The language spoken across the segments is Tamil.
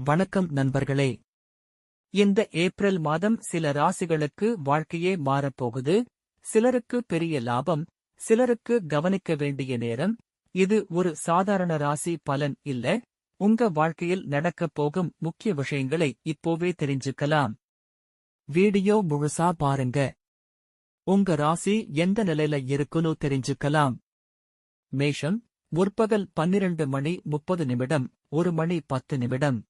வணக்கம் நண்பர்களே. இந்த ஏப்ரல் மாதம் சில ராசிகளுக்கு வாழ்க்கையே மாறப்போகுது. சிலருக்கு பெரிய லாபம், சிலருக்கு கவனிக்க வேண்டிய நேரம். இது ஒரு சாதாரண ராசி பலன் இல்ல. உங்க வாழ்க்கையில் நடக்கப் போகும் முக்கிய விஷயங்களை இப்போவே தெரிஞ்சுக்கலாம். வீடியோ முழுசா பாருங்க. உங்க ராசி எந்த நிலையில இருக்குன்னு தெரிஞ்சுக்கலாம். மேஷம், முற்பகல் 12:30 1:10.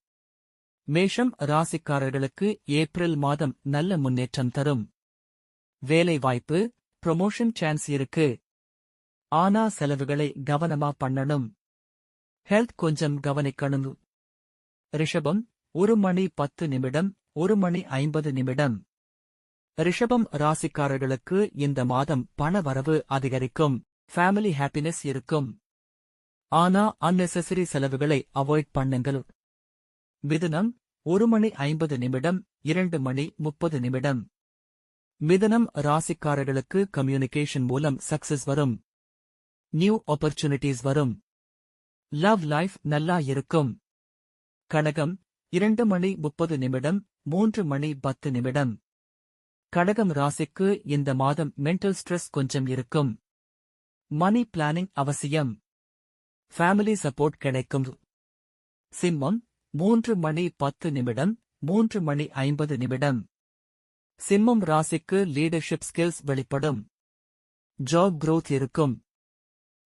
மேஷம் ராசிக்காரர்களுக்கு ஏப்ரல் மாதம் நல்ல முன்னேற்றம் தரும். வேலை வாய்ப்பு, ப்ரமோஷன் சான்ஸ் இருக்கு. ஆனா செலவுகளை கவனமா பண்ணணும். ஹெல்த் கொஞ்சம் கவனிக்கணும். ரிஷபம், 1:10 1:50. ரிஷபம் ராசிக்காரர்களுக்கு இந்த மாதம் பண வரவு அதிகரிக்கும். ஃபேமிலி ஹாப்பினஸ் இருக்கும். ஆனா அன்னெசசரி செலவுகளை அவாய்ட் பண்ணுங்கள். மிதுனம், 1:50 2:30. மிதுனம் ராசிக்காரர்களுக்கு கம்யூனிகேஷன் மூலம் சக்சஸ் வரும். நியூ ஆப்பர்ச்சுனிட்டிஸ் வரும். லவ் லைஃப் நல்லா இருக்கும். கடகம், 2:30 3:10. கடகம் ராசிக்கு இந்த மாதம் மென்டல் ஸ்ட்ரெஸ் கொஞ்சம் இருக்கும். மணி பிளானிங் அவசியம். ஃபேமிலி சப்போர்ட் கிடைக்கும். சிம்மம், 3:10 3:50. சிம்மம் ராசிக்கு லீடர்ஷிப் ஸ்கில்ஸ் வெளிப்படும். ஜாப் growth இருக்கும்.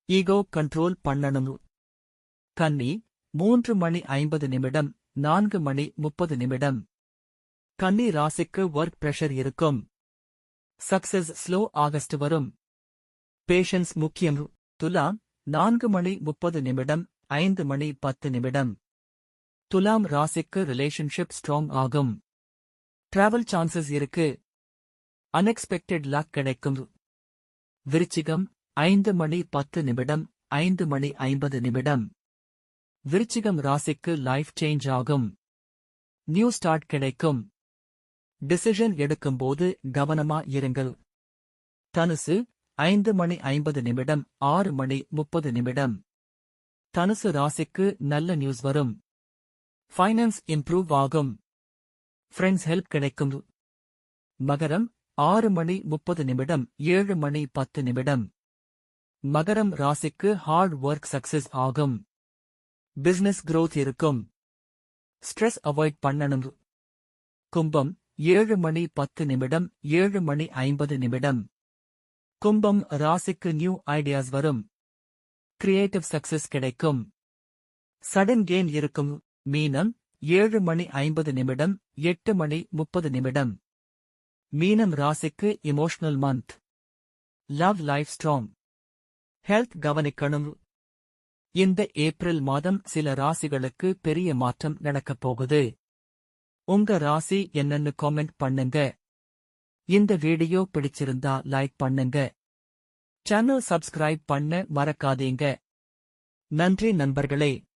ஈகோ கண்ட்ரோல் பண்ணணும். கன்னி, 3:50 4:30. கன்னி ராசிக்கு ஒர்க் பிரஷர் இருக்கும். சக்சஸ் ஸ்லோ ஆகஸ்ட் வரும். பேஷன்ஸ் முக்கியம். துலாம், 4:30 5:10. துலாம் ராசிக்கு ரிலேஷன்ஷிப் ஸ்ட்ராங் ஆகும். டிராவல் சான்சஸ் இருக்கு. அன்எக்ஸ்பெக்டட் லக் கிடைக்கும். விருச்சிகம், 5:10 5:50. விருச்சிகம் ராசிக்கு லைஃப் சேஞ்ச் ஆகும். நியூ ஸ்டார்ட் கிடைக்கும். டிசிஷன் எடுக்கும்போது கவனமா இருங்கள். தனுசு, 5:50 6:30. தனுசு ராசிக்கு நல்ல நியூஸ் வரும். ஃபைனான்ஸ் இம்ப்ரூவ் ஆகும். ஃப்ரெண்ட்ஸ் ஹெல்ப் கிடைக்கும். மகரம், 6:30 7:10. மகரம் ராசிக்கு ஹார்ட் ஒர்க் சக்சஸ் ஆகும். பிசினஸ் growth இருக்கும். ஸ்ட்ரெஸ் அவாய்ட் பண்ணணும். கும்பம், 7:10 7:50. கும்பம் ராசிக்கு நியூ ஐடியாஸ் வரும். கிரியேட்டிவ் சக்சஸ் கிடைக்கும். சடன் கெயின் இருக்கும். மீனம், 7:50 8:30. மீனம் ராசிக்கு emotional month. Love life strong. Health கவனிக்கணும். இந்த ஏப்ரல் மாதம் சில ராசிகளுக்கு பெரிய மாற்றம் நடக்கப் போகுது. உங்க ராசி என்னன்னு காமெண்ட் பண்ணுங்க. இந்த வீடியோ பிடிச்சிருந்தா லைக் பண்ணுங்க. சேனல் சப்ஸ்கிரைப் பண்ண மறக்காதீங்க. நன்றி நண்பர்களே.